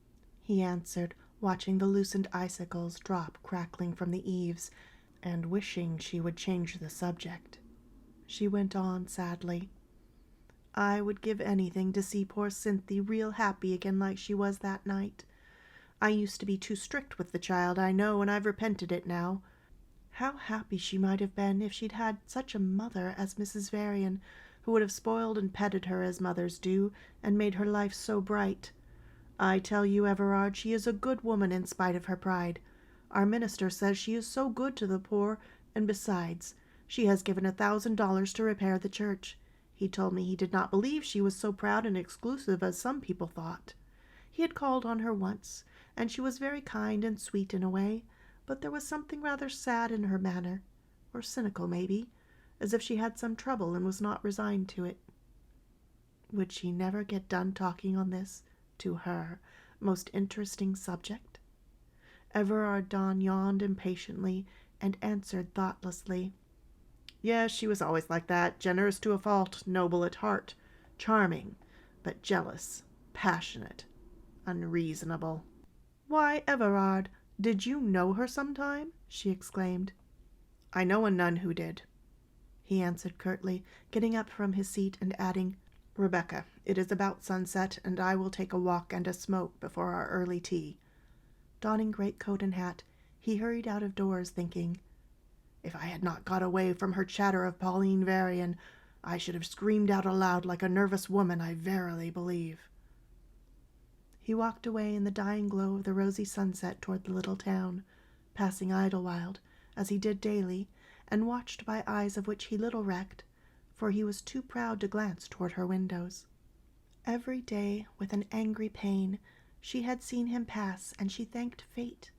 he answered, watching the loosened icicles drop crackling from the eaves, and wishing she would change the subject. She went on sadly, "I would give anything to see poor Cynthia real happy again like she was that night. I used to be too strict with the child, I know, and I've repented it now. How happy she might have been if she'd had such a mother as Mrs. Varian, who would have spoiled and petted her as mothers do, and made her life so bright. I tell you, Everard, she is a good woman in spite of her pride. Our minister says she is so good to the poor, and besides, she has given $1,000 to repair the church. He told me he did not believe she was so proud and exclusive as some people thought. He had called on her once, and she was very kind and sweet in a way, but there was something rather sad in her manner, or cynical maybe, as if she had some trouble and was not resigned to it." Would she never get done talking on this, to her, most interesting subject? Everard Dawn yawned impatiently and answered thoughtlessly, "Yes, she was always like that, generous to a fault, noble at heart, charming, but jealous, passionate, unreasonable." "Why, Everard, did you know her sometime?" she exclaimed. "I know a nun who did," he answered curtly, getting up from his seat and adding, "Rebecca, it is about sunset, and I will take a walk and a smoke before our early tea." Donning greatcoat and hat, he hurried out of doors, thinking, "If I had not got away from her chatter of Pauline Varian, I should have screamed out aloud like a nervous woman, I verily believe." He walked away in the dying glow of the rosy sunset toward the little town, passing Idlewild, as he did daily, and watched by eyes of which he little recked, for he was too proud to glance toward her windows. Every day, with an angry pain, she had seen him pass, and she thanked fate.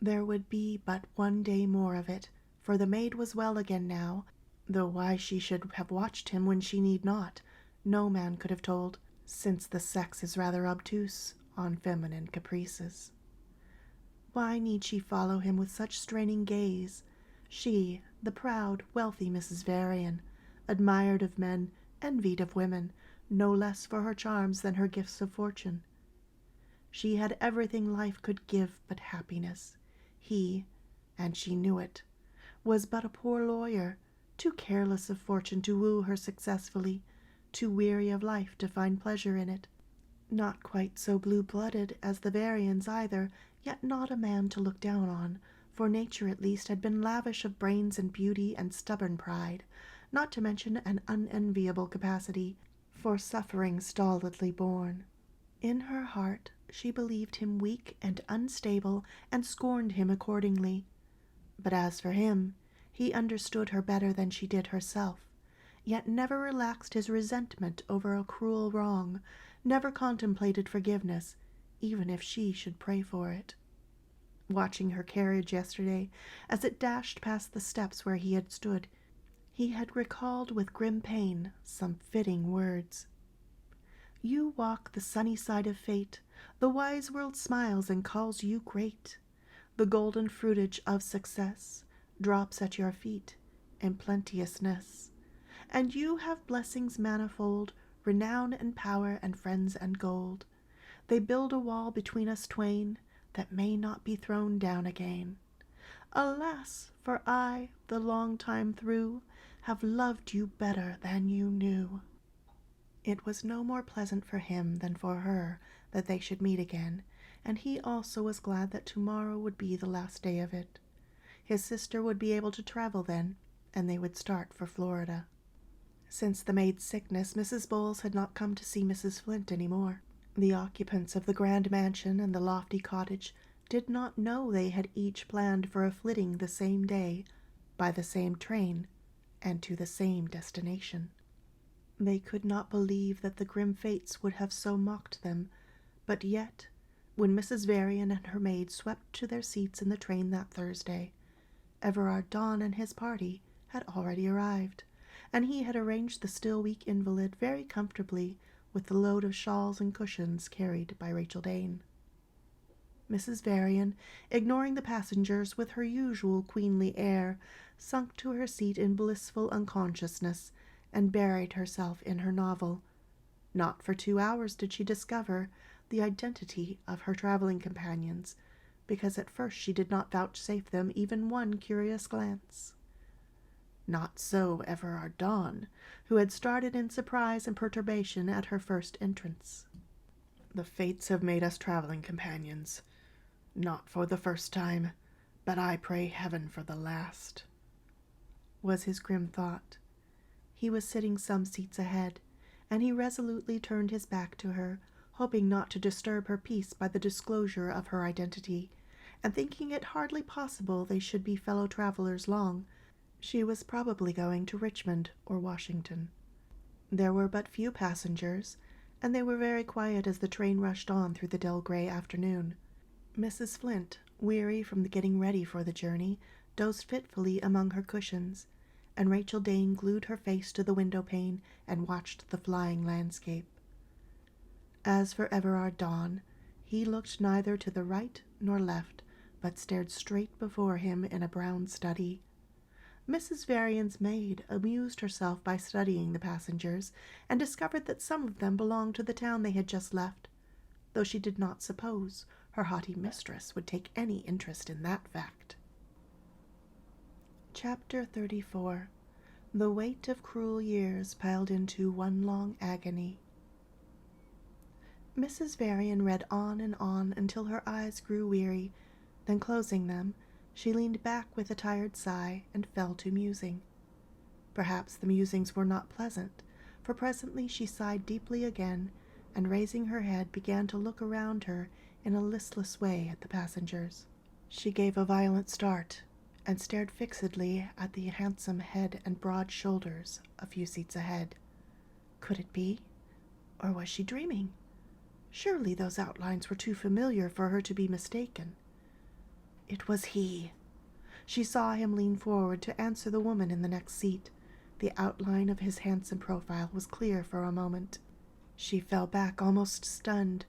There would be but one day more of it, for the maid was well again now, though why she should have watched him when she need not, no man could have told, since the sex is rather obtuse on feminine caprices. Why need she follow him with such straining gaze? She, the proud, wealthy Mrs. Varian, admired of men, envied of women, no less for her charms than her gifts of fortune. She had everything life could give but happiness. He, and she knew it, was but a poor lawyer, too careless of fortune to woo her successfully, too weary of life to find pleasure in it. Not quite so blue-blooded as the Varians either, yet not a man to look down on, for nature at least had been lavish of brains and beauty and stubborn pride, not to mention an unenviable capacity for suffering stolidly borne. In her heart she believed him weak and unstable, and scorned him accordingly. But as for him, he understood her better than she did herself, yet never relaxed his resentment over a cruel wrong, never contemplated forgiveness, even if she should pray for it. Watching her carriage yesterday, as it dashed past the steps where he had stood, he had recalled with grim pain some fitting words. "You walk the sunny side of fate, the wise world smiles and calls you great. The golden fruitage of success drops at your feet in plenteousness, and you have blessings manifold, renown and power and friends and gold. They build a wall between us twain that may not be thrown down again. Alas, for I, the long time through, have loved you better than you knew." It was no more pleasant for him than for her that they should meet again, and he also was glad that tomorrow would be the last day of it. His sister would be able to travel then, and they would start for Florida. Since the maid's sickness, Mrs. Bowles had not come to see Mrs. Flint any more. The occupants of the grand mansion and the lofty cottage did not know they had each planned for a flitting the same day, by the same train, and to the same destination. They could not believe that the grim fates would have so mocked them, but yet, when Mrs. Varian and her maid swept to their seats in the train that Thursday, Everard Dawn and his party had already arrived, and he had arranged the still weak invalid very comfortably with the load of shawls and cushions carried by Rachel Dane. Mrs. Varian, ignoring the passengers with her usual queenly air, sunk to her seat in blissful unconsciousness, and buried herself in her novel. Not for 2 hours did she discover the identity of her traveling companions, because at first she did not vouchsafe them even one curious glance. Not so Everard Dawn, who had started in surprise and perturbation at her first entrance. "The fates have made us traveling companions, not for the first time, but I pray heaven for the last," was his grim thought. He was sitting some seats ahead, and he resolutely turned his back to her, hoping not to disturb her peace by the disclosure of her identity, and thinking it hardly possible they should be fellow travelers long. She was probably going to Richmond or Washington. There were but few passengers, and they were very quiet as the train rushed on through the dull gray afternoon. Mrs. Flint, weary from the getting ready for the journey, dozed fitfully among her cushions, and Rachel Dane glued her face to the window-pane and watched the flying landscape. As for Everard Dawn, he looked neither to the right nor left, but stared straight before him in a brown study. Mrs. Varian's maid amused herself by studying the passengers, and discovered that some of them belonged to the town they had just left, though she did not suppose her haughty mistress would take any interest in that fact. Chapter 34. The weight of cruel years piled into one long agony. Mrs. Varian read on and on until her eyes grew weary. Then, closing them, she leaned back with a tired sigh and fell to musing. Perhaps the musings were not pleasant, for presently she sighed deeply again, and raising her head began to look around her in a listless way at the passengers. She gave a violent start, and stared fixedly at the handsome head and broad shoulders a few seats ahead. Could it be? Or was she dreaming? Surely those outlines were too familiar for her to be mistaken. It was he. She saw him lean forward to answer the woman in the next seat. The outline of his handsome profile was clear for a moment. She fell back almost stunned,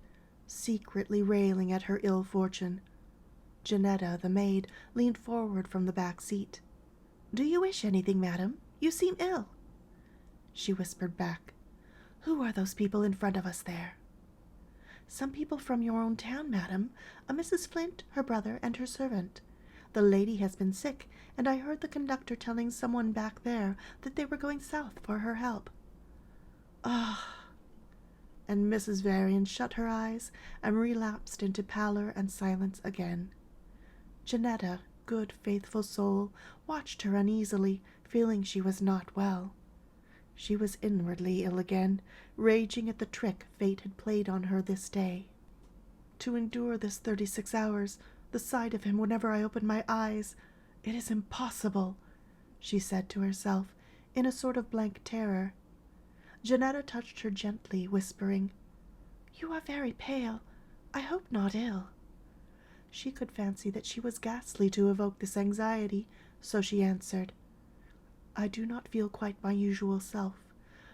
secretly railing at her ill fortune. Janetta, the maid, leaned forward from the back seat. "Do you wish anything, madam? You seem ill." She whispered back, "Who are those people in front of us there?" "Some people from your own town, madam. A Mrs. Flint, her brother, and her servant. The lady has been sick, and I heard the conductor telling someone back there that they were going south for her help." "Ah!" And Mrs. Varian shut her eyes and relapsed into pallor and silence again. Janetta, good, faithful soul, watched her uneasily, feeling she was not well. She was inwardly ill again, raging at the trick fate had played on her this day. To endure this 36 hours, the sight of him whenever I open my eyes, it is impossible, she said to herself, in a sort of blank terror. Janetta touched her gently, whispering, "You are very pale. I hope not ill." She could fancy that she was ghastly to evoke this anxiety, so she answered, "I do not feel quite my usual self.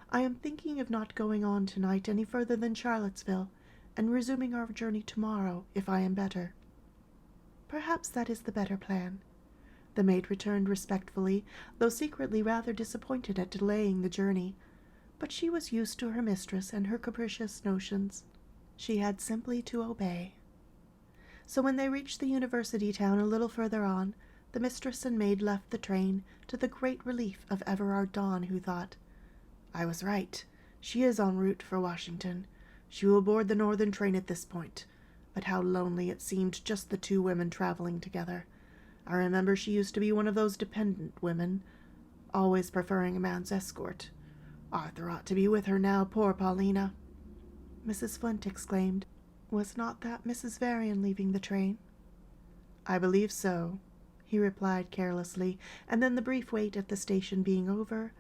I am thinking of not going on tonight any further than Charlottesville, and resuming our journey tomorrow, if I am better." "Perhaps that is the better plan," the maid returned respectfully, though secretly rather disappointed at delaying the journey. But she was used to her mistress and her capricious notions. She had simply to obey. So when they reached the university town a little further on, the mistress and maid left the train, to the great relief of Everard Dawn, who thought, "I was right. She is en route for Washington. She will board the northern train at this point. But how lonely it seemed, just the two women traveling together. I remember she used to be one of those dependent women, always preferring a man's escort. Arthur ought to be with her now, poor Paulina." Mrs. Flint exclaimed, "Was not that Mrs. Varian leaving the train?" "I believe so," he replied carelessly, and then, the brief wait at the station being over,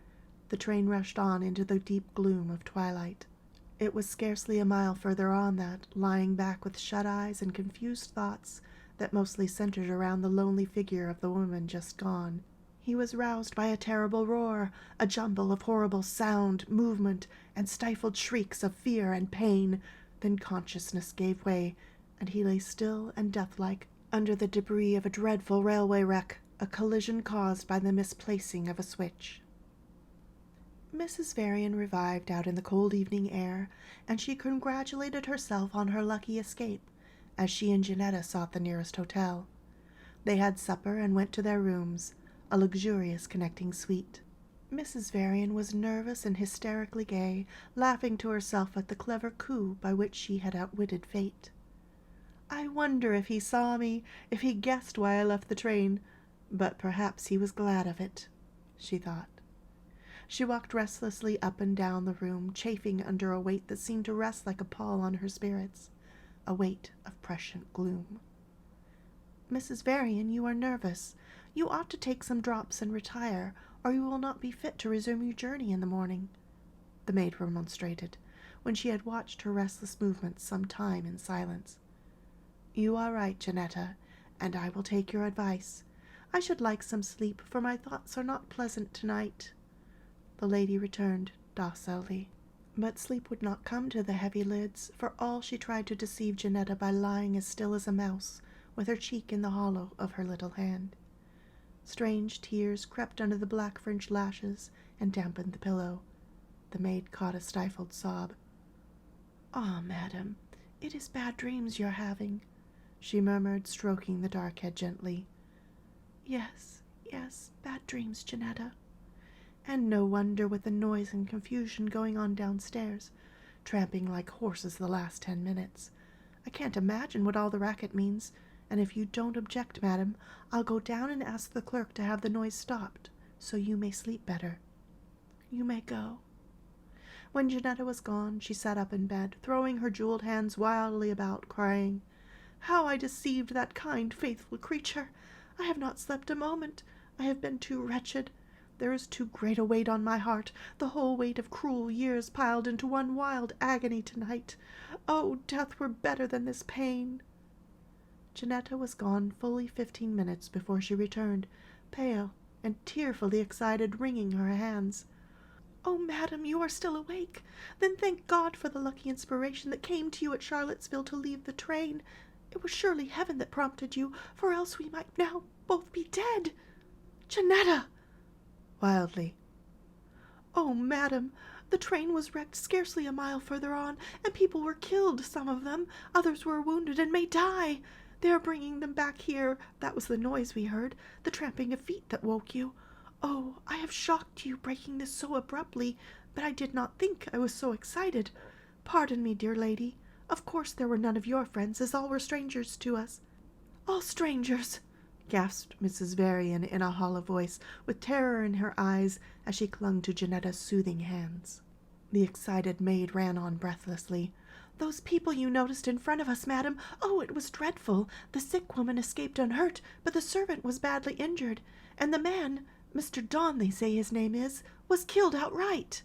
the train rushed on into the deep gloom of twilight. It was scarcely a mile further on that, lying back with shut eyes and confused thoughts that mostly centered around the lonely figure of the woman just gone, he was roused by a terrible roar, a jumble of horrible sound, movement, and stifled shrieks of fear and pain. Then consciousness gave way, and he lay still and deathlike under the debris of a dreadful railway wreck, a collision caused by the misplacing of a switch. Mrs. Varian revived out in the cold evening air, and she congratulated herself on her lucky escape, as she and Janetta sought the nearest hotel. They had supper and went to their rooms, a luxurious connecting suite. Mrs. Varian was nervous and hysterically gay, laughing to herself at the clever coup by which she had outwitted fate. "I wonder if he saw me, if he guessed why I left the train, but perhaps he was glad of it," she thought. She walked restlessly up and down the room, chafing under a weight that seemed to rest like a pall on her spirits, a weight of prescient gloom. "Mrs. Varian, you are nervous. You ought to take some drops and retire, or you will not be fit to resume your journey in the morning," the maid remonstrated, when she had watched her restless movements some time in silence. "You are right, Janetta, and I will take your advice. I should like some sleep, for my thoughts are not pleasant tonight," the lady returned docilely. But sleep would not come to the heavy lids, for all she tried to deceive Janetta by lying as still as a mouse, with her cheek in the hollow of her little hand. Strange tears crept under the black French lashes and dampened the pillow. The maid caught a stifled sob. "Ah, madam, it is bad dreams you're having," she murmured, stroking the dark head gently. Yes, bad dreams, Janetta." And no wonder with the noise and confusion going on downstairs, tramping like horses the last 10 minutes. I can't imagine what all the racket means, and if you don't object, madam, I'll go down and ask the clerk to have the noise stopped, so you may sleep better. You may go." When Janetta was gone, she sat up in bed, throwing her jeweled hands wildly about, crying, "How I deceived that kind, faithful creature! I have not slept a moment. I have been too wretched. There is too great a weight on my heart, the whole weight of cruel years piled into one wild agony tonight. Oh, death were better than this pain!" Janetta was gone fully 15 minutes before she returned, pale and tearfully excited, wringing her hands. "Oh, madam, you are still awake. Then thank God for the lucky inspiration that came to you at Charlottesville to leave the train. It was surely heaven that prompted you, for else we might now both be dead. Janetta!" Wildly. "Oh, madam, the train was wrecked scarcely a mile further on, and people were killed, some of them. Others were wounded and may die. They are bringing them back here. That was the noise we heard, the tramping of feet that woke you. Oh, I have shocked you, breaking this so abruptly, but I did not think I was so excited. Pardon me, dear lady. Of course there were none of your friends, as all were strangers to us." "All strangers!" gasped Mrs. Varian in a hollow voice, with terror in her eyes as she clung to Janetta's soothing hands. The excited maid ran on breathlessly. "Those people you noticed in front of us, madam. Oh, it was dreadful. The sick woman escaped unhurt, but the servant was badly injured, and the man, Mr. Don they say his name is, was killed outright."